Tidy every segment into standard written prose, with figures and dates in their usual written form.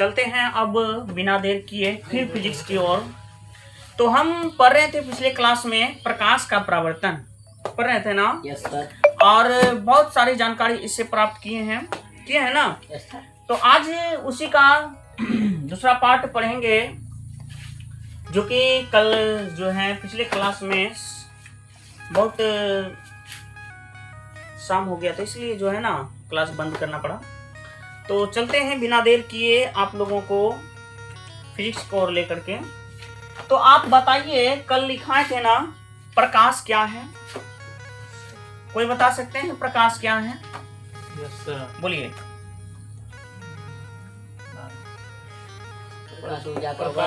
चलते हैं अब बिना देर किए फिर फिजिक्स की ओर। तो हम पढ़ रहे थे पिछले क्लास में प्रकाश का परावर्तन पढ़ रहे थे ना। Yes sir. और बहुत सारी जानकारी इससे प्राप्त किए हैं ना। Yes sir. तो आज उसी का दूसरा पार्ट पढ़ेंगे, जो कि कल जो है पिछले क्लास में बहुत शाम हो गया था, इसलिए जो है ना क्लास बंद करना पड़ा। तो चलते हैं बिना देर किए आप लोगों को फिजिक्स को और लेकर के। तो आप बताइए, कल लिखा थे ना प्रकाश क्या है? कोई बता सकते हैं प्रकाश क्या है? Yes sir. बोलिए। प्रकाश ऊर्जा का वह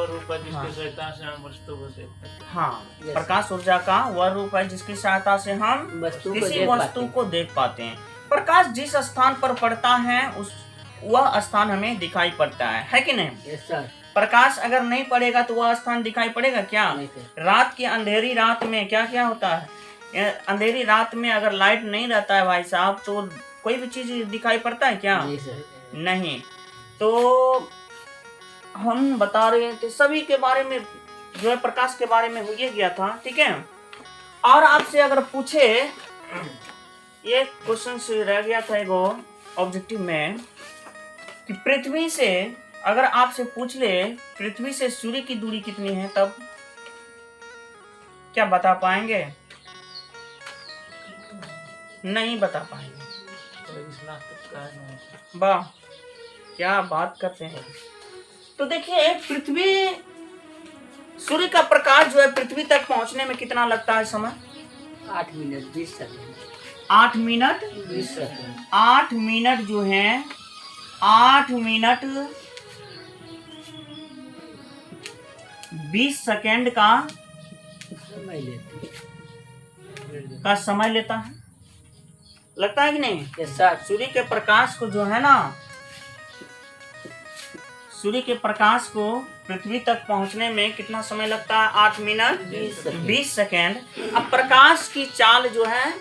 रूप है जिसकी सहायता से हम वस्तु को देख पाते हैं। हाँ, प्रकाश ऊर्जा का वह रूप है जिसकी सहायता से हम किसी वस्तु को देख पाते हैं। प्रकाश जिस स्थान पर पड़ता है वह स्थान हमें दिखाई पड़ता है कि नहीं? Yes sir. प्रकाश अगर नहीं पड़ेगा तो वह स्थान दिखाई पड़ेगा क्या? रात की अंधेरी रात में क्या क्या होता है? अंधेरी रात में अगर लाइट नहीं रहता है भाई साहब, तो कोई भी चीज दिखाई पड़ता है क्या? नहीं। तो हम बता रहे थे सभी के बारे में, जो है प्रकाश के बारे में हो गया था, ठीक है। और आपसे अगर पूछे, ये क्वेश्चन रह गया था एगो ऑब्जेक्टिव में, कि पृथ्वी से अगर आपसे पूछ ले पृथ्वी से सूर्य की दूरी कितनी है, तब क्या बता पाएंगे? नहीं बता पाएंगे। वाह, क्या बात करते हैं। तो देखिए, पृथ्वी सूर्य का प्रकाश जो है पृथ्वी तक पहुंचने में कितना लगता है समय? 8 minute 20 second. 8 minute 20 second. 8 minute जो है 8 मिनट 20 सेकंड का समय लेता है। लगता है कि नहीं? Yes sir. सूर्य के प्रकाश को जो है ना, सूर्य के प्रकाश को पृथ्वी तक पहुंचने में कितना समय लगता है? 8 मिनट 20 सेकंड। अब प्रकाश की चाल जो है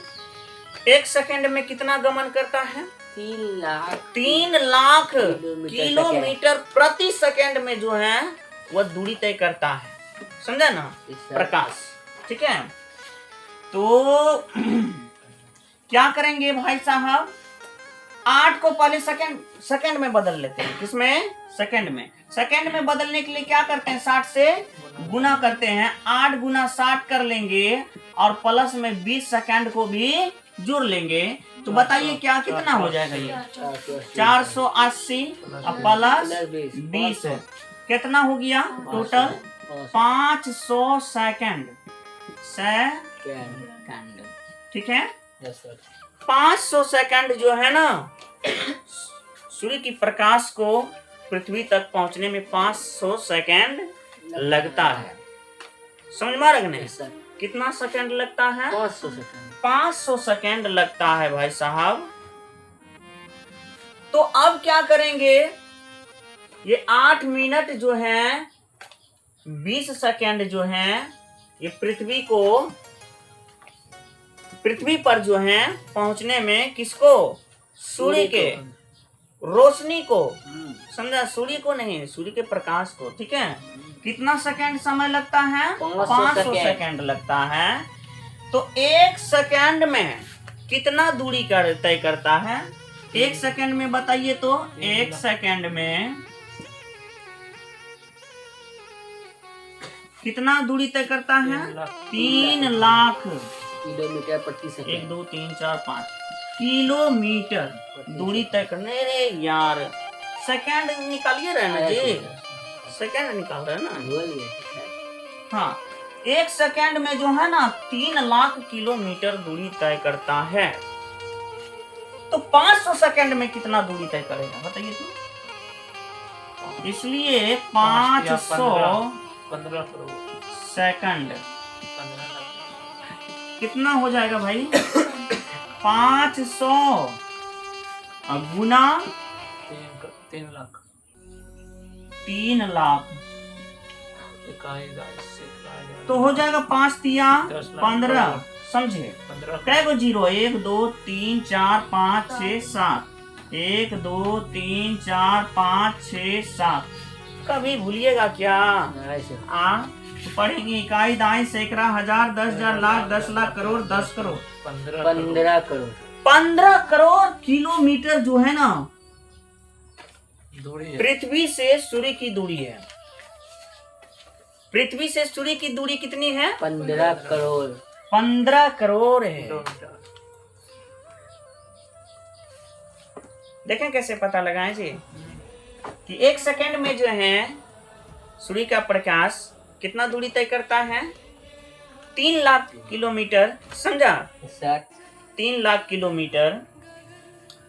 1 सेकंड में कितना गमन करता है? 3 लाख किलोमीटर प्रति सेकंड में जो है वह दूरी तय करता है। समझा ना प्रकाश, ठीक है। तो क्या करेंगे भाई साहब, 8 को पहले सेकंड में बदल लेते हैं। किसमें? सेकंड में। सेकंड में बदलने के लिए क्या करते हैं? 60 से गुना करते हैं। 8 गुना 60 कर लेंगे और प्लस में 20 सेकंड को भी जोड़ लेंगे। तो बताइए क्या कितना हो जाएगा? ये 480 प्लस 20 कितना हो गया टोटल? 500 सेकंड। ठीक है। 500 सेकंड जो है ना, सूर्य की प्रकाश को पृथ्वी तक पहुंचने में 500 सेकंड लगता है। समझ में आ रहा है नहीं? कितना सेकंड लगता है? 500 सेकंड। 500 सेकंड लगता है भाई साहब। तो अब क्या करेंगे, ये 8 मिनट जो है 20 सेकंड जो है ये पृथ्वी पर जो है पहुंचने में किसको? सूर्य के रोशनी को। समझा? सूर्य को नहीं, सूर्य के प्रकाश को, ठीक है। कितना सेकंड समय लगता है? 500 सेकंड लगता है। तो 1 सेकंड में कितना दूरी तय करता है? 1 सेकंड में बताइए तो। 1 सेकंड में कितना दूरी तय करता है? 3 लाख किलोमीटर प्रति सेकंड। 1 2 3 4 5 किलोमीटर दूरी तय करने। रे यार, सेकंड निकालिए रहे ना जी, सेकंड निकाल रहे ना। हाँ, 1 सेकंड में जो है ना 3 लाख किलोमीटर दूरी तय करता है। तो 500 सेकंड में कितना दूरी तय करेगा बताइए तो। इसलिए 500 सेकंड कितना हो जाएगा भाई? 500 गुना 3 लाख तो हो जाएगा 5 तिया 15। समझे? कै गो जीरो? 1 2 3 4 5 6 7। 1 2 3 4 5 6 7 कभी भूलिएगा क्या? ऐसे तो पढ़ेंगे इकाई दाई सैकड़ा हजार 10,000 लाख 10 लाख करोड़ 10 करोड़ 15 करोड़ 15 करोड़ किलोमीटर जो है ना दूरी है। पृथ्वी से सूर्य की दूरी है। पृथ्वी से सूर्य की दूरी कितनी है? 15 करोड़ 15 करोड़ है। किलोमीटर। देखें कैसे पता लगाएं जी कि 1 सेकंड में जो है सूर्य का प्रकाश कितना दूरी तय करता है? 3 लाख किलोमीटर, समझा? 3 लाख किलोमीटर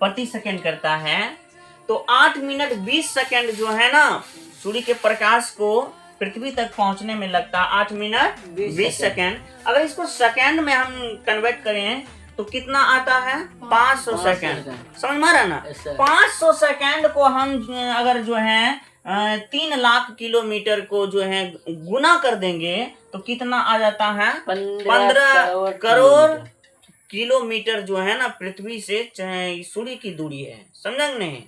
प्रति सेकंड करता है। तो 8 मिनट 20 सेकंड जो है ना सूर्य के प्रकाश को पृथ्वी तक पहुंचने में लगता है 8 मिनट 20 सेकंड। अगर इसको सेकंड में हम कन्वर्ट करें तो कितना आता है? 500 सेकंड। समझ में आ रहा ना? 500 सेकंड को हम अगर जो है 3 लाख किलोमीटर को जो है गुना कर देंगे तो कितना आ जाता है? 15 करोड़ किलोमीटर जो है ना पृथ्वी से सूर्य की दूरी है। समझा नहीं?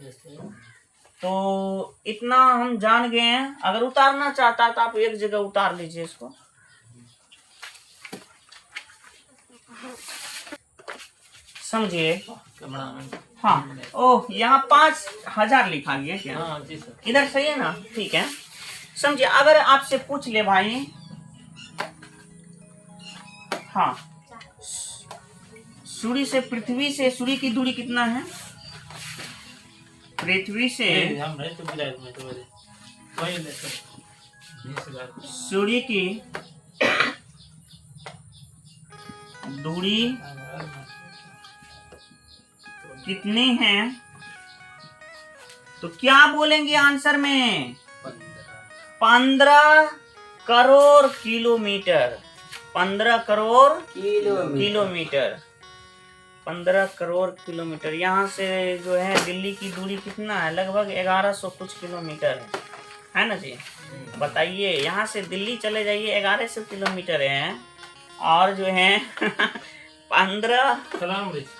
तो इतना हम जान गए हैं। अगर उतारना चाहता है तो आप एक जगह उतार लीजिए इसको। समझिए? हाँ, ओह यहाँ 5,000 लिखा गया क्या? हाँ जी सर। इधर सही है ना? ठीक है। समझिए, अगर आपसे पूछ ले भाई, हाँ, सूर्य से पृथ्वी से सूर्य की दूरी कितना है? पृथ्वी से हम नहीं तो गिराए में तो वही ले सर। सूर्य की दूरी कितनी है? तो क्या बोलेंगे आंसर में? 15 crore kilometre. 15 crore kilometre 15 crore kilometre. यहाँ से जो है दिल्ली की दूरी कितना है? लगभग 1100 कुछ किलोमीटर है ना जी? बताइए, यहाँ से दिल्ली चले जाइए 1100 किलोमीटर है और जो है 15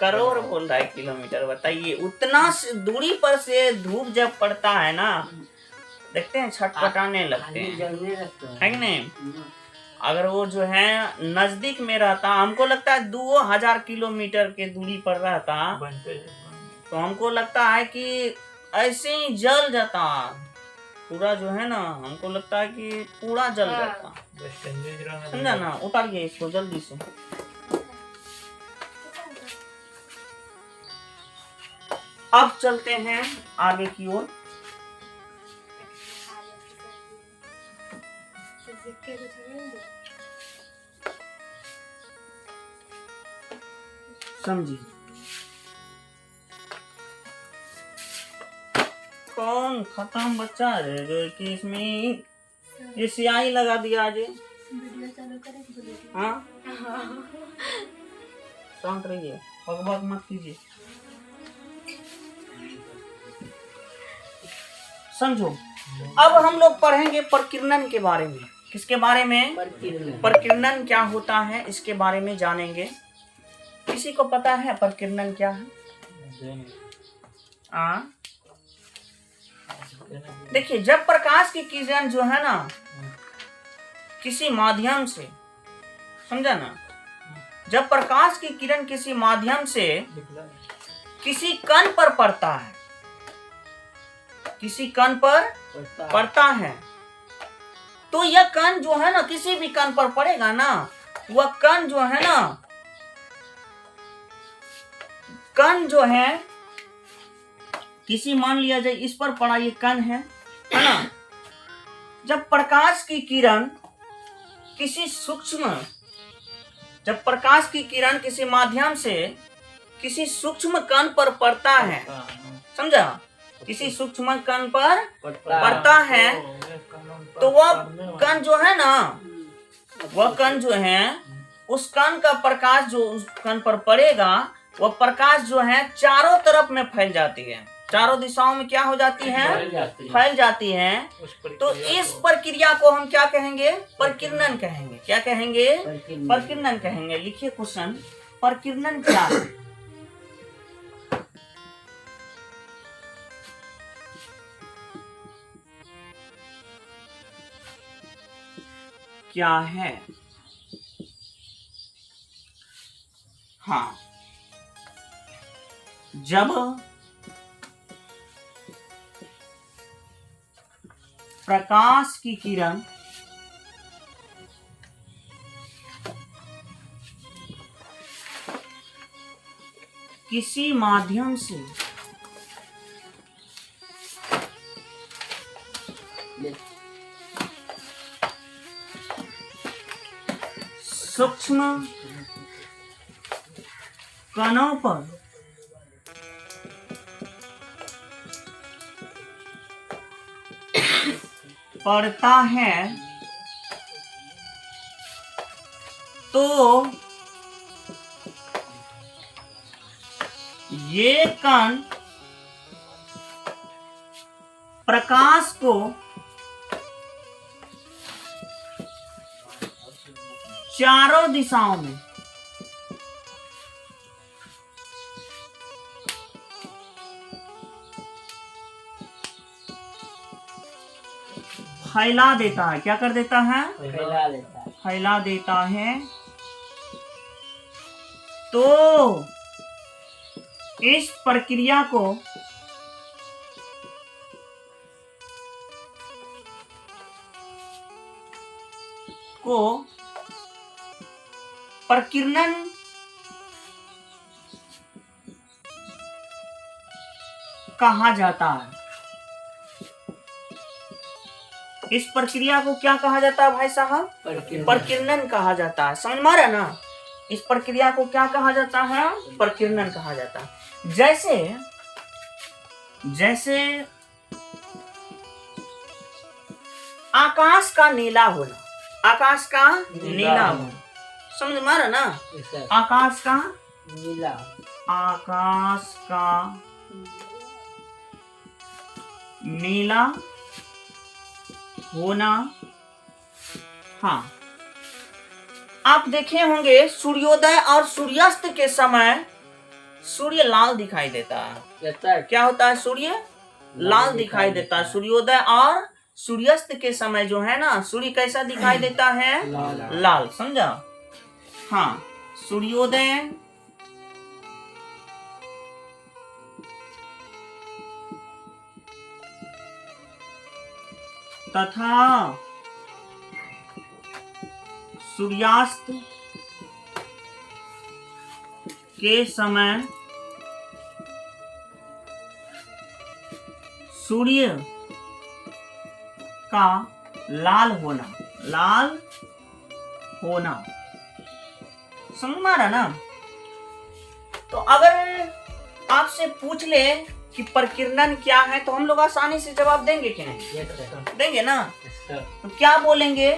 करोड़ बोल रहा है किलोमीटर। बताइए, उतना दूरी पर से धूप जब पड़ता है ना, देखते हैं छटपटाने लगते हैं, है कि नहीं? अगर वो जो है नजदीक में रहता, हमको लगता है 2000 किलोमीटर के दूरी पर रहता तो हमको लगता है कि ऐसे ही जल जाता पूरा, जो है ना, हमको लगता है कि पूरा जल जाता। समझा ना? उतारिए इसको जल्दी से। अब चलते हैं आगे की ओर। समझिए, कौन खत्म बच्चा है जो कि इसमें ये स्याही लगा दिया आज? हाँ, शांत रहिए, बकबक मत कीजिए। समझो, अब हम लोग पढ़ेंगे प्रकीर्णन के बारे में। किसके बारे में? प्रकीर्णन क्या होता है इसके बारे में जानेंगे। किसी को पता है प्रकीर्णन क्या है? देखिए, जब प्रकाश की किरण जो है ना किसी माध्यम से, समझा ना, जब प्रकाश की किरण किसी माध्यम से किसी कण पर पड़ता है, किसी कण पर पड़ता है, तो यह कण जो है ना किसी भी कण पर पड़ेगा ना, वह कण जो है ना, कण जो है किसी, मान लिया जाए इस पर पड़ा ये कण है ना। जब प्रकाश की किरण किसी सूक्ष्म, जब प्रकाश की किरण किसी माध्यम से किसी सूक्ष्म कण पर पड़ता है, समझा, किसी सूक्ष्म कण पर पड़ता है, तो वह कण जो है ना, वह कण जो है, उस कण का प्रकाश जो उस कण पर पड़ेगा, वह प्रकाश जो है चारों तरफ में फैल जाती है, चारों दिशाओं में क्या हो जाती है? फैल जाती है। तो इस प्रक्रिया को हम क्या कहेंगे? प्रकीर्णन कहेंगे। क्या कहेंगे? प्रकीर्णन कहेंगे। लिखिए क्वेश्चन, प्रकीर्णन क्या है? क्या है? हाँ, जब प्रकाश की किरण किसी माध्यम से सूक्ष्म कणों पर पड़ता है तो ये कण प्रकाश को चारों दिशाओं में फैला देता है। क्या कर देता है? फैला देता है। फैला देता है। तो इस प्रक्रिया को प्रकीर्णन कहा जाता है। इस प्रक्रिया को क्या कहा जाता है भाई साहब? प्रकीर्णन कहा जाता है। समझ में आ रहा है ना? इस प्रक्रिया को क्या कहा जाता है? प्रकीर्णन कहा जाता है। जैसे आकाश का नीला होना, आकाश का नीला होना, समझ में आ रहा ना? आकाश का नीला, आकाश का नीला होना। हाँ, आप देखे होंगे सूर्योदय और सूर्यास्त के समय सूर्य लाल दिखाई देता है। क्या होता है? सूर्य लाल दिखाई देता है। सूर्योदय और सूर्यास्त के समय जो है ना, सूर्य कैसा दिखाई देता है? लाल। समझा? हाँ, सूर्योदय तथा सूर्यास्त के समय सूर्य का लाल होना, लाल होना। समझ में आ रहा ना? तो अगर आपसे पूछ ले कि प्रकीर्णन क्या है तो हम लोग आसानी से जवाब देंगे कि नहीं? देंगे ना? तो क्या बोलेंगे?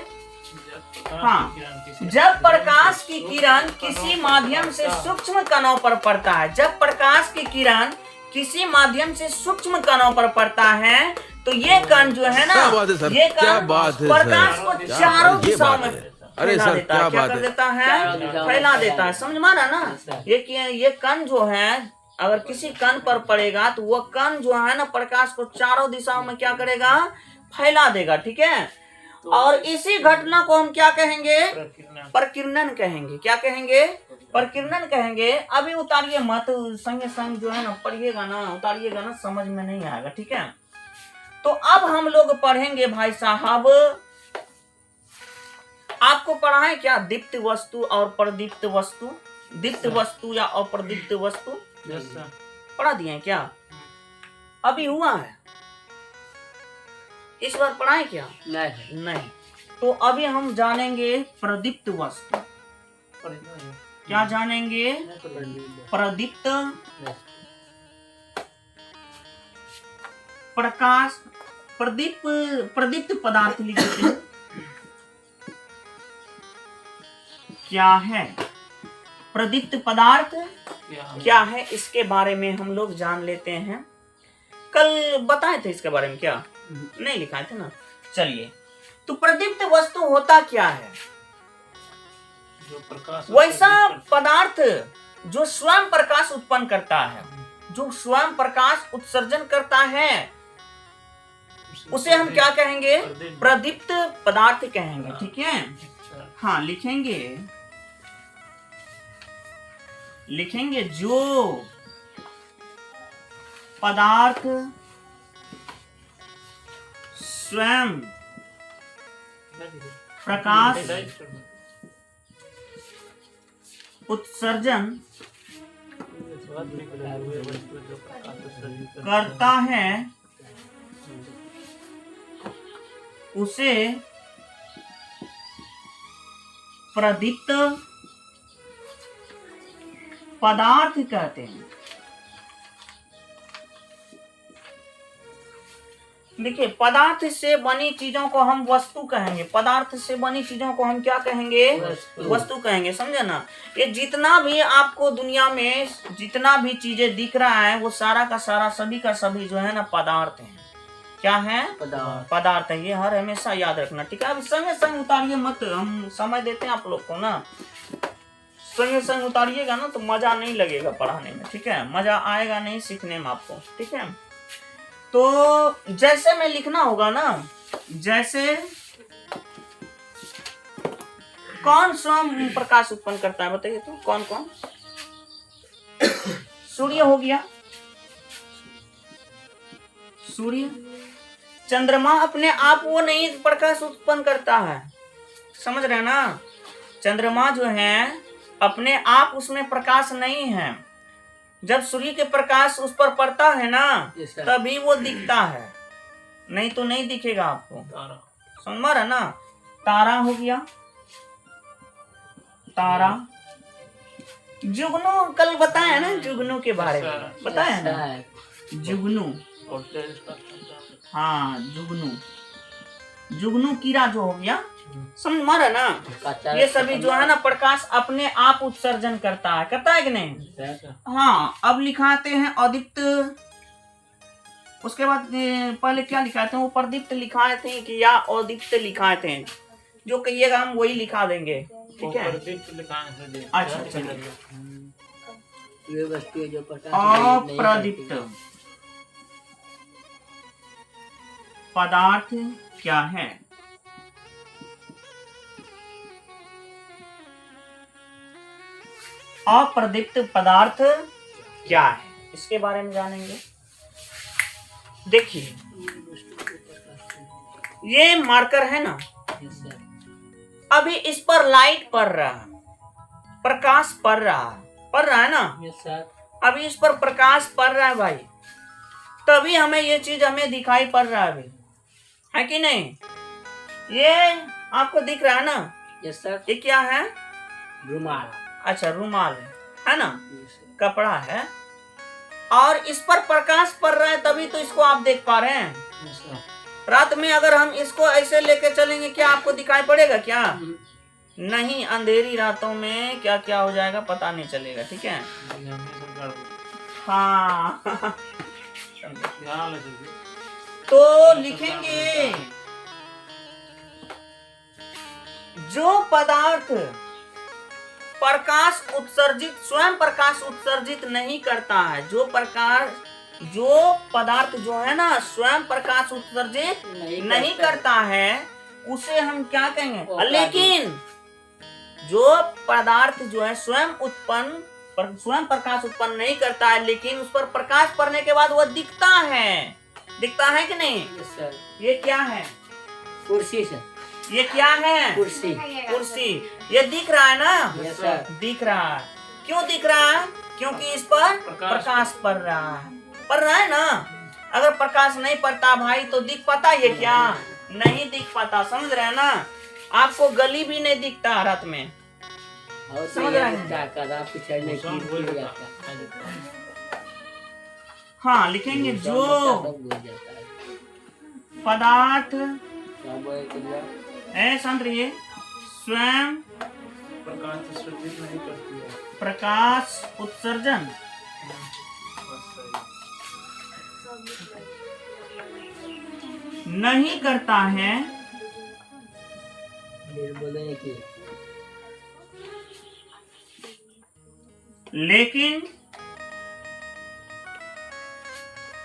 हाँ, जब प्रकाश की किरण किसी माध्यम से सूक्ष्म कणों पर पड़ता है, जब प्रकाश की किरण किसी माध्यम से सूक्ष्म कणों पर पड़ता है तो ये कण जो है ना, ये कण प्रकाश को चारों दिशाओं में फैला देता है। क्या कर देता है? फैला देता है। समझ में आ रहा ना? ये कण जो है अगर किसी कण पर पड़ेगा तो वह कण जो है ना प्रकाश को चारों दिशाओं में क्या करेगा? फैला देगा। ठीक है? और इसी घटना को हम क्या कहेंगे? प्रकीर्णन कहेंगे। क्या कहेंगे? प्रकीर्णन कहेंगे। अभी उतारिए मत, संगे संग जो है ना पढ़िएगा ना, उतारिएगा ना, समझ में नहीं आएगा। ठीक है? तो अब हम लोग पढ़ेंगे भाई साहब, आपको पढ़ा है क्या? दीप्त वस्तु और प्रदीप्त वस्तु, दीप्त वस्तु या अप्रदीप्त वस्तु पढ़ा दिए हैं क्या? अभी हुआ है? इस बार पढ़ाए क्या? नहीं। तो अभी हम जानेंगे प्रदीप्त वस्तु। क्या जानेंगे? प्रदीप्त प्रकाश, प्रदीप्त पदार्थ लिखते क्या है? प्रदीप्त पदार्थ क्या है इसके बारे में हम लोग जान लेते हैं। कल बताए थे इसके बारे में क्या? नहीं लिखा थे ना? चलिए, तो प्रदीप्त वस्तु होता क्या है? वैसा पदार्थ जो स्वयं प्रकाश उत्पन्न करता है, जो स्वयं प्रकाश उत्सर्जन करता है, उसे हम क्या कहेंगे? प्रदीप्त। प्रदीप्त पदार्थ कहेंगे। ठीक है, अच्छा। हाँ लिखेंगे जो पदार्थ स्वयं प्रकाश उत्सर्जन करता है उसे प्रदीप्त पदार्थ कहते हैं। देखिए, पदार्थ से बनी चीजों को हम वस्तु कहेंगे। पदार्थ से बनी चीजों को हम क्या कहेंगे? वस्तु कहेंगे। समझे ना? ये जितना भी आपको दुनिया में जितना भी चीजें दिख रहा है वो सारा का सारा सभी का सभी जो है ना पदार्थ है। क्या है? पदार्थ है। ये हर हमेशा याद रखना। ठीक है, अब संगे संग उतारिए मत, हम समय देते हैं आप लोग को ना। संगे संग उतारिएगा ना तो मजा नहीं लगेगा पढ़ाने में। ठीक है, मजा आएगा नहीं सीखने में आपको। ठीक है, तो जैसे में लिखना होगा ना, जैसे कौन स्वयं प्रकाश उत्पन्न करता है बताइए तो? कौन कौन? सूर्य हो गया, सूर्य। चंद्रमा अपने आप वो नहीं प्रकाश उत्पन्न करता है। समझ रहे हैं ना? चंद्रमा जो है अपने आप उसमें प्रकाश नहीं है। जब सूर्य के प्रकाश उस पर पड़ता है ना तभी वो दिखता है, नहीं तो नहीं दिखेगा आपको। समझ रहे ना? तारा हो गया, तारा। जुगनू कल बताया ना, जुगनू के बारे में बताया ना, जुगनू। हाँ, जुगनू कीड़ा जो हो गया। समझ मारा ना? ये सभी जो है ना प्रकाश अपने आप उत्सर्जन करता है कि नहीं? हाँ, अब लिखाते हैं अदीप्त। उसके बाद पहले क्या लिखाए थे? वो प्रदीप्त लिखाए थे कि या अदीप्त लिखाए थे? जो कहिएगा हम वही लिखा देंगे। ठीक है, अच्छा चलिए। अप्रदीप्त पदार्थ क्या है? अप्रदीप्त पदार्थ क्या है, इसके बारे में जानेंगे। देखिए, ये मार्कर है ना, अभी इस पर लाइट पड़ रहा है, प्रकाश पड़ रहा है ना। अभी इस पर प्रकाश पड़ रहा है भाई, तभी हमें ये चीज हमें दिखाई पड़ रहा है अभी, है कि नहीं? ये आपको दिख रहा है ना? Yes sir. ये क्या है? रुमाल। अच्छा, रुमाल है ना, कपड़ा है, और इस पर प्रकाश पड़ रहा है तभी तो इसको आप देख पा रहे हैं। रात में अगर हम इसको ऐसे लेके चलेंगे क्या आपको दिखाई पड़ेगा क्या? नहीं, अंधेरी रातों में क्या क्या हो जाएगा पता नहीं चलेगा। ठीक है, हाँ। तो लिखेंगे जो पदार्थ प्रकाश उत्सर्जित स्वयं प्रकाश उत्सर्जित नहीं करता है, जो पदार्थ जो है ना स्वयं प्रकाश उत्सर्जित नहीं करता है उसे हम क्या कहेंगे? लेकिन जो पदार्थ जो है स्वयं प्रकाश उत्पन्न नहीं करता है लेकिन उस पर प्रकाश पड़ने के बाद वह दिखता है कि नहीं? ये क्या है? कुर्सी सर। ये क्या है? कुर्सी। ये दिख रहा है ना? Yes sir. दिख रहा है। क्यों दिख रहा है? क्योंकि इस पर प्रकाश पड़ रहा है ना। अगर प्रकाश नहीं पड़ता भाई तो दिख पाता ये क्या? नहीं दिख पाता। समझ रहे हैं ना? आपको गली भी नहीं दिखता रात में। समझ रहे हैं? हाँ, लिखेंगे जो पदार्थ शांत रहिए स्वयं प्रकाश उत्सर्जन नहीं करता है लेकिन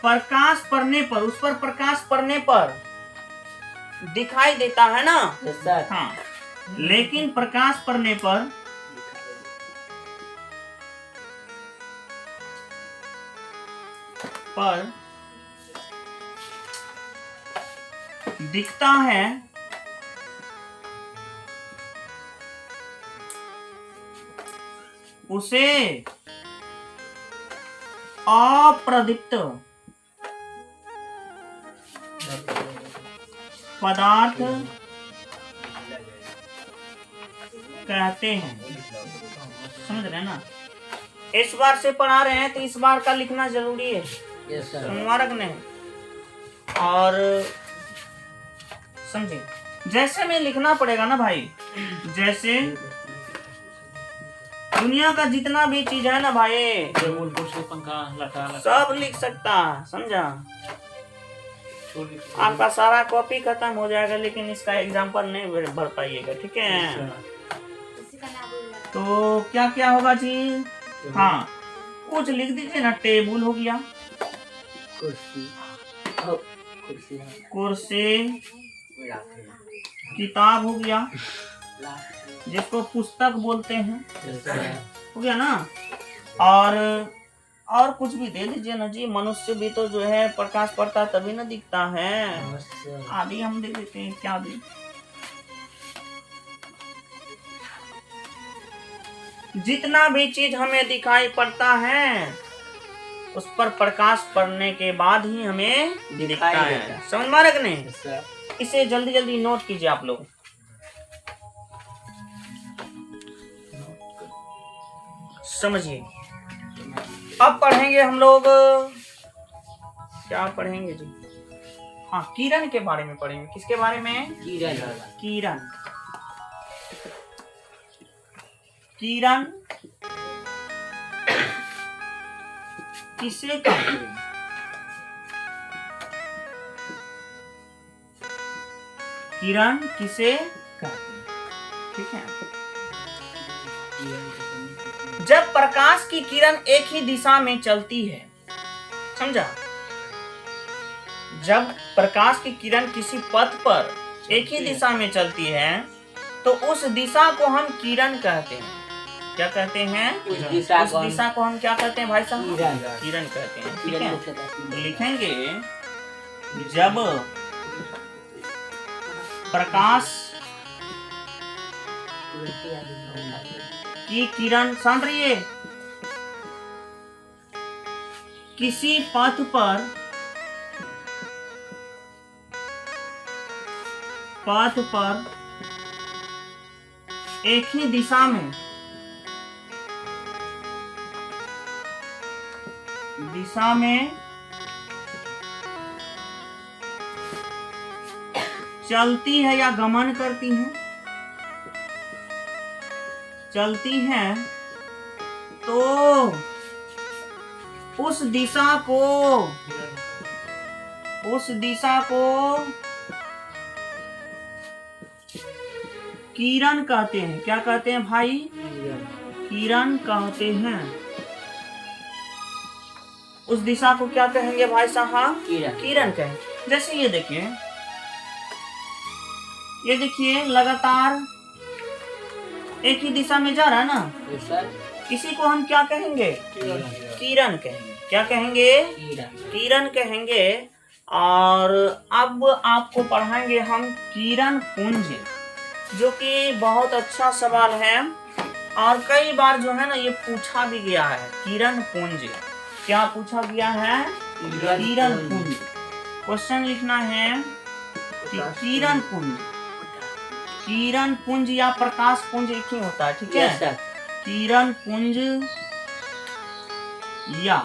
प्रकाश पड़ने पर, उस पर प्रकाश पड़ने पर दिखाई देता है ना। Yes sir. हाँ, लेकिन प्रकाश पड़ने पर दिखता है उसे अप्रदीप्त पदार्थ कहते हैं। समझ रहे हैं ना। इस बार से पढ़ा रहे हैं तो इस बार का लिखना जरूरी है। Yes sir. मुबारक ने। और समझे, जैसे में लिखना पड़ेगा ना भाई, जैसे दुनिया का जितना भी चीज है ना भाई, टेबल कुर्सी पंखा लटा सब लिख सकता, समझा। आपका सारा कॉपी खत्म हो जाएगा, लेकिन इसका एग्जाम्पल नहीं भर पाइएगा, ठीक है। तो क्या क्या होगा जी? हाँ, कुछ लिख दीजिए ना। टेबल हो गया, कुर्सी, कुर्सी, कुर्सी, किताब हो गया, जिसको पुस्तक बोलते हैं, हो गया ना। और कुछ भी दे दीजिए ना जी। मनुष्य भी तो जो है प्रकाश पड़ता तभी ना दिखता है। आदि हम दे देते हैं, क्या दे। जितना भी चीज हमें दिखाई पड़ता है उस पर प्रकाश पड़ने के बाद ही हमें दिखता है। समझ मारे कि नहीं? इसे जल्दी जल्दी नोट कीजिए आप लोग। समझिए। अब पढ़ेंगे हम लोग, क्या पढ़ेंगे जी? हाँ, किरण के बारे में पढ़ेंगे। किसके बारे में? किरण। किरण किसे कहते हैं? किरण किसे कहते हैं? ठीक है। जब प्रकाश की किरण एक ही दिशा में चलती है, समझा। जब प्रकाश की किरण किसी पथ पर एक ही दिशा में चलती है तो उस दिशा को हम किरण कहते हैं। क्या कहते हैं? उस दिशा को हम क्या कहते हैं भाई साहब? किरण। किरण कहते हैं, ठीक है। तो लिखेंगे, जब प्रकाश की किरण, शांत रहिए, किसी पथ पर एक ही दिशा में चलती है या गमन करती है, तो उस दिशा को किरण कहते हैं। क्या कहते हैं भाई? किरण कहते हैं। उस दिशा को क्या कहेंगे भाई साहब? किरण कहेंगे। जैसे ये देखिए लगातार एक ही दिशा में जा रहा है ना, इसी को हम क्या कहेंगे? किरण कहेंगे। क्या कहेंगे? किरण कहेंगे। और अब आपको पढ़ाएंगे हम किरण पुंज, जो कि बहुत अच्छा सवाल है और कई बार जो है ना ये पूछा भी गया है। किरण पुंज क्या पूछा गया है? किरण पुंज। क्वेश्चन लिखना है कि किरण पुंज या प्रकाश पुंज एक ही होता है, ठीक है। किरण पुंज या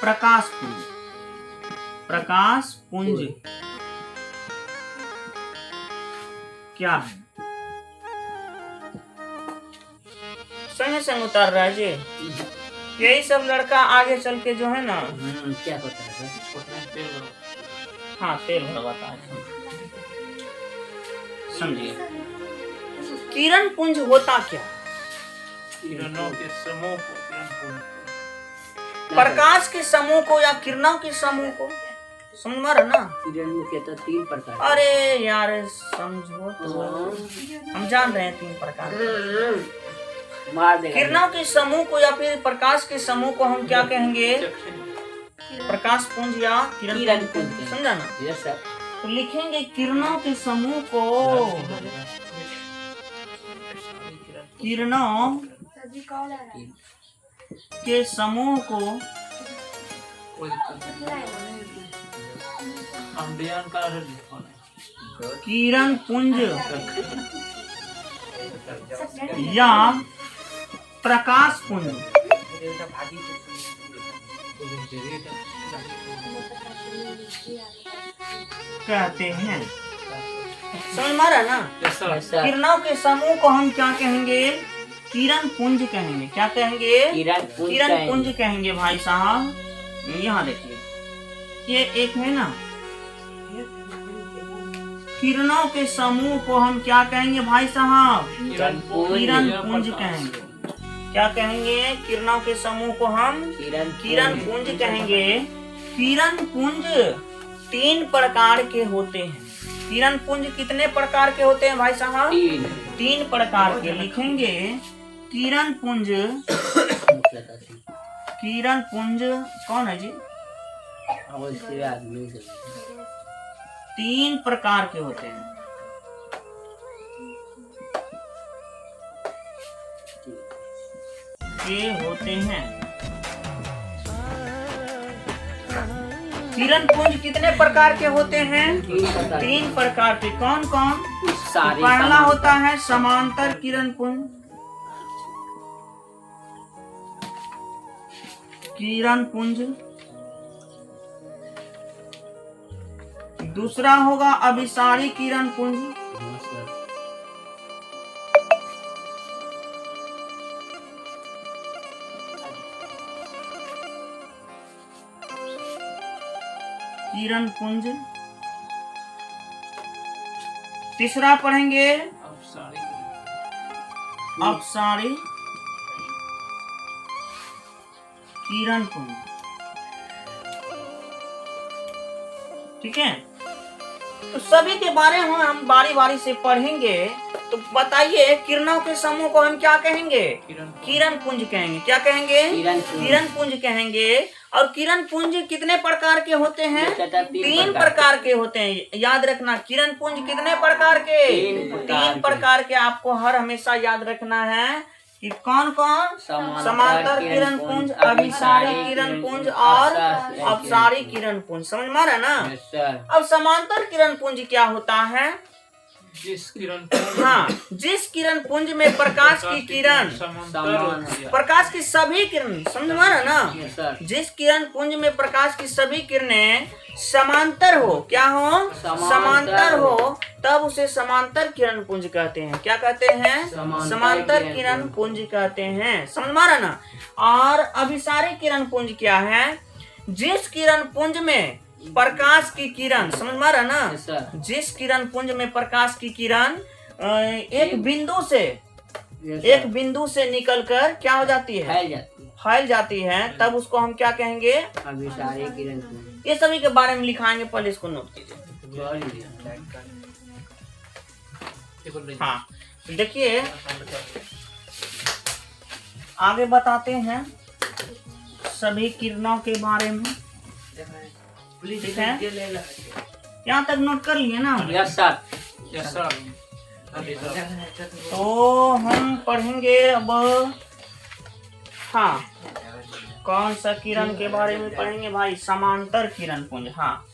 प्रकाश पुंज क्या है? संग उतार रहा है जी। यही सब लड़का आगे चल के जो है ना, क्या होता है सर? हाँ, तेल भरवाता है। समझिए, किरण पुंज होता क्या? किरणों के समूह को किरण पुंज। प्रकाश के समूह को या किरणों के समूह को समझ में आ रहा ना? किरण मुख्यतः 3 प्रकार के। अरे यार समझो तो, हम जान रहे हैं 3 प्रकार के। मार देगा। किरणों के समूह को या फिर प्रकाश के समूह को हम क्या कहेंगे? प्रकाश पुंज या किरण किरण पुंज। पुंज। समझा ना? Yes sir. तो लिखेंगे किरणों के समूह को, किरणों के समूह को किरण पुंज या प्रकाश पुंज कहते हैं। समझ में आ रहा है ना? Yes sir. किरणों के समूह को हम क्या कहेंगे? किरण पुंज कहेंगे। क्या कहेंगे? किरण पुंज कहेंगे भाई साहब। यहाँ देखिए, ये एक है ना, किरणों के समूह को हम क्या कहेंगे भाई साहब? किरण पुंज कहेंगे। क्या कहेंगे? किरणों के समूह को हम किरण पुंज कहेंगे। किरण पुंज 3 प्रकार के होते हैं। किरण पुंज कितने प्रकार के होते हैं भाई साहब? 3 प्रकार के। लिखेंगे किरण पुंज। किरण पुंज कौन है जी? 3 प्रकार के होते हैं। ये होते हैं किरण पुंज कितने प्रकार के होते हैं? 3 प्रकार के। कौन कौन? पहला होता है समांतर किरण पुंज। किरण पुंज। दूसरा होगा अभिसारी किरण पुंज। किरण पुंज। तीसरा पढ़ेंगे अपसारी किरण पुंज। ठीक है, तो सभी के बारे में हम बारी बारी से पढ़ेंगे। तो बताइए, किरणों के समूह को हम क्या कहेंगे? किरण पुंज कहेंगे। क्या कहेंगे? किरण पुंज कहेंगे। और किरण पुंज कितने प्रकार के होते हैं? 3 प्रकार के होते हैं। याद रखना, किरण पुंज कितने प्रकार के? 3 प्रकार के। आपको हर हमेशा याद रखना है कि कौन कौन? समांतर किरण पुंज, अभिसारी किरण पुंज और अपसारी किरण पुंज। समझ में आ रहा है ना? अब समांतर किरण पुंज क्या होता है? जिस किरण हाँ, जिस किरण पुंज में प्रकाश की किरण, प्रकाश की सभी किरण, समझ में आ रहा है ना? जिस किरण पुंज में प्रकाश की सभी किरणें समांतर हो। क्या हो? समांतर हो, तब उसे समांतर किरण पुंज कहते हैं। क्या कहते हैं? समांतर किरण पुंज कहते हैं। समझ में आ रहा ना? और अभिसारी किरण पुंज क्या है? जिस किरण पुंज में प्रकाश की किरण, समझ में आ रहा ना? जिस किरण पुंज में प्रकाश की किरण एक बिंदु से निकलकर क्या हो जाती है? फैल जाती है, तब उसको हम क्या कहेंगे? अभिसारी किरण पुंज। ये सभी के बारे में लिखाएंगे, पहले इसको नोट कीजिए। हाँ, देखिए आगे बताते हैं सभी किरणों के बारे में। ठीक है, यहाँ तक नोट कर लिए ना? Yes sir. Yes sir. तो हम पढ़ेंगे अब, हाँ, कौन सा किरण के बारे में पढ़ेंगे भाई? समांतर किरण पुंज। हाँ,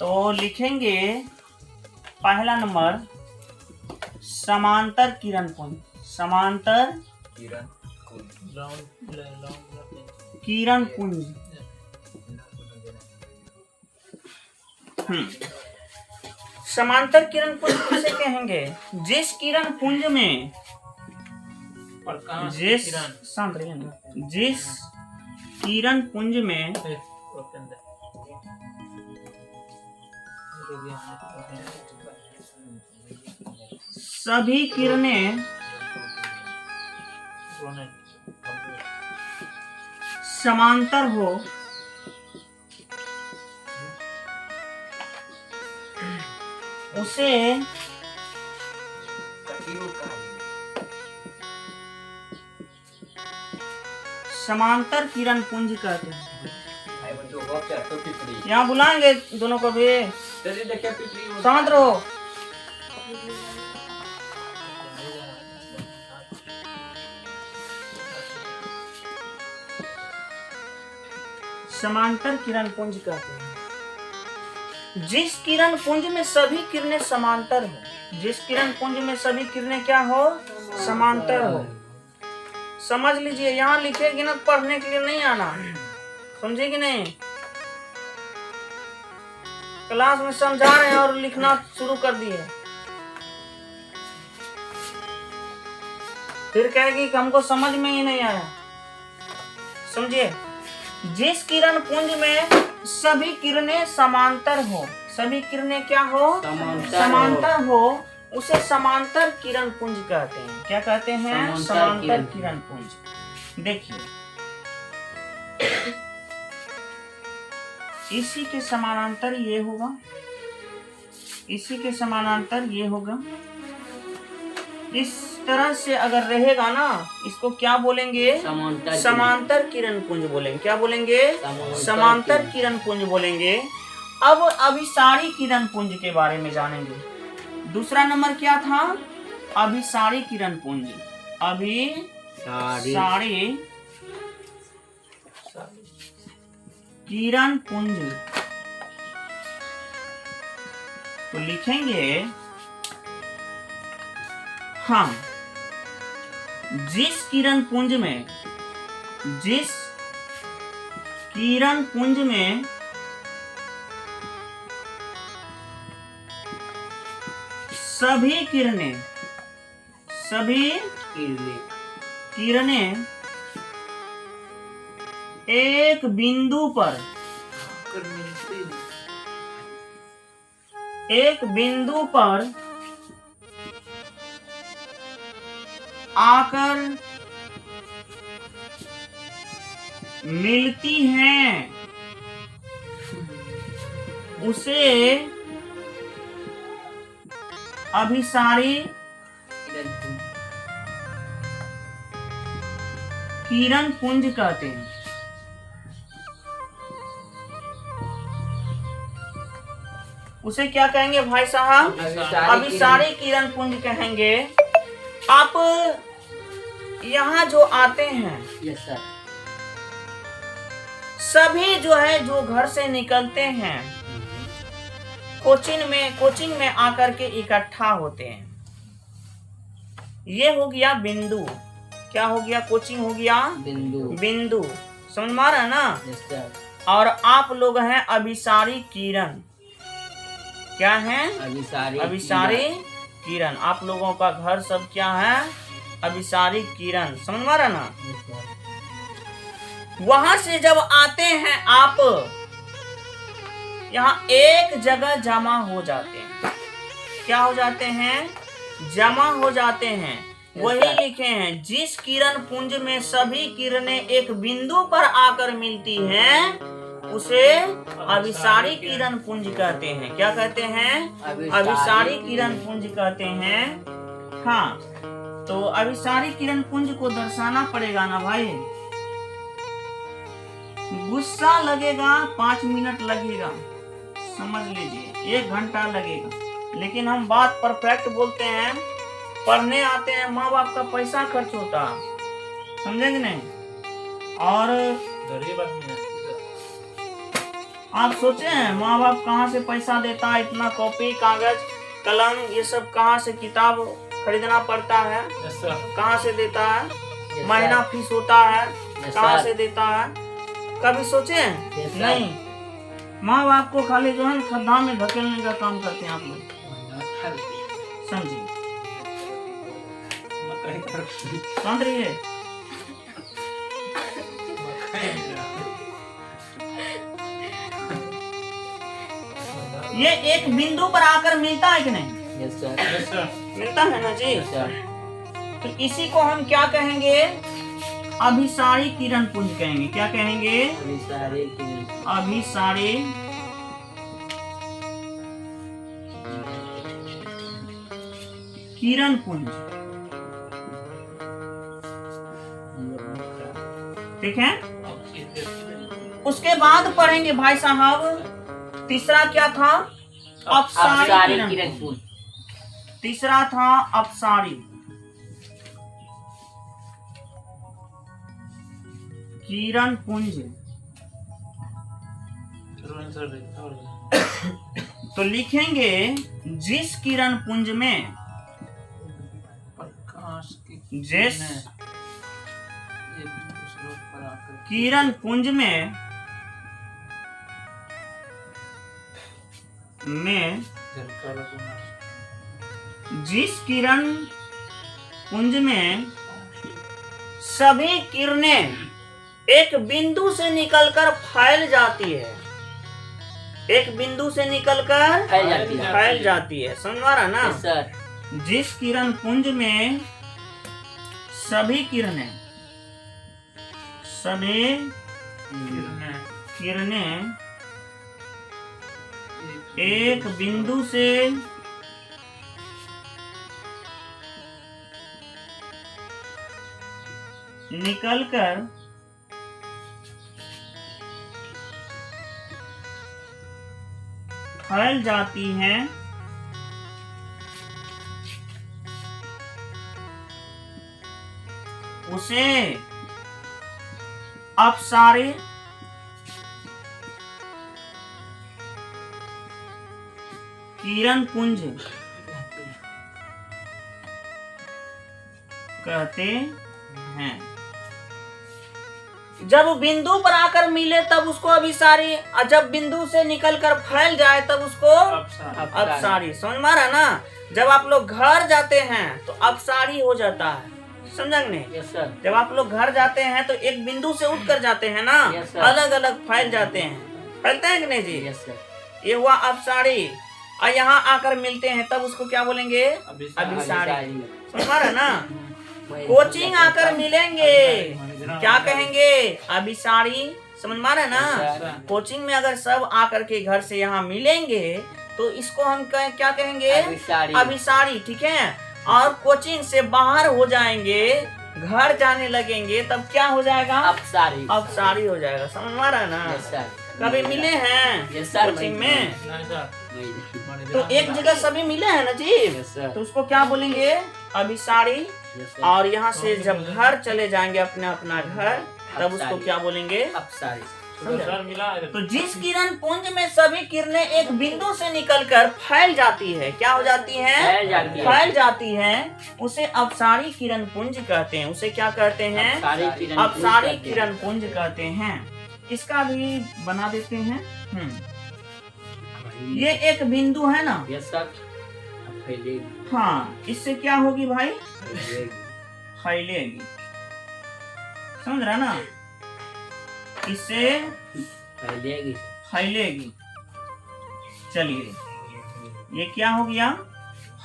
तो लिखेंगे पहला नंबर समांतर किरण पुंज। समांतर किरण पुंज। समांतर किरण पुंज किसे कहेंगे? जिस किरण पुंज में जिस किरण पुंज में सभी किरणें समांतर हो, उसे समांतर किरण पुंज कहते हैं। यहाँ बुलाएंगे दोनों को भी, शांत रहो। समांतर किरण पुंज कहते हैं जिस किरण पुंज में सभी किरणें समांतर हो। जिस किरण पुंज में सभी किरणें क्या हो? समांतर हो। समझ लीजिए, यहाँ लिखेगी ना, पढ़ने के लिए नहीं आना, समझे कि नहीं? क्लास में समझा रहे हैं और लिखना शुरू कर दिए, फिर कहेगी कि हमको समझ में ही नहीं आया। समझिए, जिस किरण पुंज में सभी किरणें समांतर हो, सभी किरणें क्या हो? समांतर हो, उसे समांतर किरण पुंज कहते हैं। क्या कहते हैं? समांतर किरण पुंज। देखिए, इसी के समानांतर ये होगा, इसी के समानांतर ये होगा। इस तरह से अगर रहेगा ना, इसको क्या बोलेंगे? समांतर किरण पुंज बोलेंगे। क्या बोलेंगे? समांतर किरण पुंज बोलेंगे। अब अभिसारी किरण पुंज के बारे में जानेंगे। दूसरा नंबर क्या था? अभिसारी किरण पुंज। अभिसारी किरण पुंज तो लिखेंगे, हाँ, जिस किरण पुंज में सभी किरणें एक बिंदु पर आकर मिलती हैं, उसे अभिसारी किरण पुंज कहते हैं। उसे क्या कहेंगे भाई साहब? अभिसारी किरण पुंज कहेंगे। आप यहाँ जो आते हैं, यस सर, सभी जो है, जो घर से निकलते हैं, कोचिंग में आकर के इकट्ठा होते हैं। ये हो गया बिंदु। क्या हो गया? कोचिंग हो गया बिंदु। समझ में आ रहा है ना? Yes sir. और आप लोग हैं अभिसारी किरण। क्या है? अभिसारी किरण। आप लोगों का घर सब क्या है? अभिसारी किरण। समझ में आ रहा ना? वहां से जब आते हैं आप, यहाँ एक जगह जमा हो जाते हैं। क्या हो जाते हैं? जमा हो जाते हैं। वही लिखे हैं, जिस किरण पुंज में सभी किरणें एक बिंदु पर आकर मिलती हैं, उसे अभिसारी किरण पुंज कहते हैं। क्या कहते हैं? अभिसारी किरण पुंज कहते हैं। हाँ, तो अभिसारी किरण पुंज को दर्शाना पड़ेगा ना भाई। गुस्सा लगेगा, 5 मिनट लगेगा, समझ लीजिए 1 घंटा लगेगा, लेकिन हम बात परफेक्ट बोलते हैं। पढ़ने आते हैं, माँ बाप का पैसा खर्च होता, समझेंगे नहीं? और आप सोचे हैं माँ बाप कहाँ से पैसा देता है? इतना कॉपी, कागज, कलम, ये सब कहाँ से, किताब खरीदना पड़ता है, कहाँ से देता है? महीना फीस होता है, कहाँ से देता है? कभी सोचे हैं? नहीं। माँ बाप को खाली जो है खड्डा में धकेलने का काम करते हैं आप लोग, समझिए। समझ रही है? ये एक बिंदु पर आकर मिलता है कि नहीं? Yes sir. मिलता है ना जी? Yes sir. तो इसी को हम क्या कहेंगे? अभिसारी किरण पुंज कहेंगे। क्या कहेंगे? अभिसारी किरण पुंज। ठीक है, उसके बाद पढ़ेंगे भाई साहब तीसरा क्या था? अपसारी किरण पुंज। तीसरा था अपसारी किरण पुंज। तो लिखेंगे जिस किरण पुंज में जिस किरण पुंज में जिस किरण पुंज में सभी किरणें एक बिंदु से निकलकर फैल जाती है, एक बिंदु से निकलकर फैल जाती है। समझ आ रहा ना? सर, जिस किरण पुंज में सभी किरणें एक बिंदु से निकलकर फैल जाती हैं, उसे अपसारी किरण पुंज कहते हैं। जब बिंदु पर आकर मिले तब उसको अभिसारी, और जब बिंदु से निकलकर फैल जाए तब उसको अपसारी। समझ में आ रहा ना? जब आप लोग घर जाते हैं तो अपसारी हो जाता है, समझेंगे? Yes sir. जब आप लोग घर जाते हैं तो एक बिंदु से उठ कर जाते हैं ना, अलग अलग फैल जाते हैं, फैलते हैं कि नहीं जी? Yes sir. ये हुआ अपसारी। और यहाँ आकर मिलते हैं तब उसको क्या बोलेंगे? अभिसारी। समझ में आ रहा ना? कोचिंग आकर मिलेंगे क्या कहेंगे? अभिसारी। समझ में आ रहा है ना? कोचिंग में अगर सब आकर के घर से यहाँ मिलेंगे तो इसको हम क्या कहेंगे? अभिसारी। ठीक है। और कोचिंग से बाहर हो जाएंगे, घर जाने लगेंगे, तब क्या हो जाएगा? अपसारी। अपसारी हो जाएगा। समझ में आ रहा है ना? Yes sir. कभी मिले हैं कोचिंग में? तो एक जगह सभी मिले हैं ना जी? Yes sir. तो उसको क्या बोलेंगे? अभिसारी। और यहाँ से जब घर चले जाएंगे अपने अपना घर, तब उसको क्या बोलेंगे? अपसारी। तो जिस किरण पुंज में सभी किरणें एक बिंदु से निकलकर फैल जाती है, क्या हो जाती है? फैल जाती है, उसे अपसारी किरण पुंज कहते हैं। उसे क्या कहते हैं? अपसारी किरण पुंज कहते हैं। इसका भी बना देते हैं। ये एक बिंदु है ना? Yes sir. हाँ, इससे क्या होगी भाई? फैलेगी। समझ रहा ना? इससे फैलेगी। चलिए, ये क्या हो गया?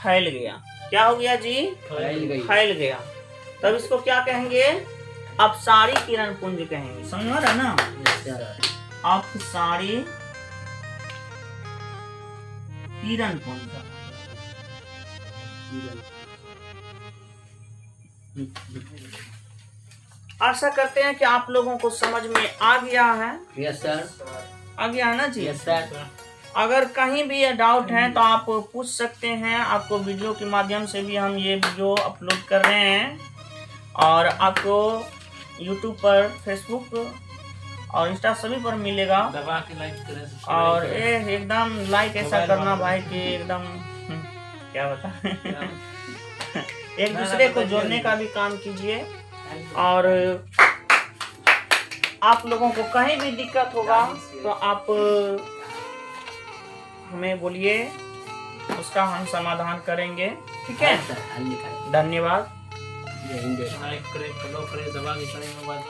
फैल गया। क्या हो गया जी? फैल गया। तब इसको क्या कहेंगे? अपसारी किरण पुंज कहेंगे। समझ में आ रहा ना? अपसारी किरण पुंज। आशा करते हैं कि आप लोगों को समझ में आ गया है। Yes sir. आ गया है ना जी? Yes sir. अगर कहीं भी डाउट है तो आप पूछ सकते हैं। आपको वीडियो के माध्यम से भी हम ये वीडियो अपलोड कर रहे हैं, और आपको यूट्यूब पर, फेसबुक और इंस्टा सभी पर मिलेगा। दबा के लाइक करें। और एकदम लाइक ऐसा करना भाई कि एकदम क्या बता एक दूसरे को जोड़ने का भी काम कीजिए। और आप लोगों को कहीं भी दिक्कत होगा तो आप हमें बोलिए, उसका हम समाधान करेंगे। ठीक है? धन्यवाद। जय हिंद। लाइक करें, फॉलो करें, दबा के करें मोबाइल।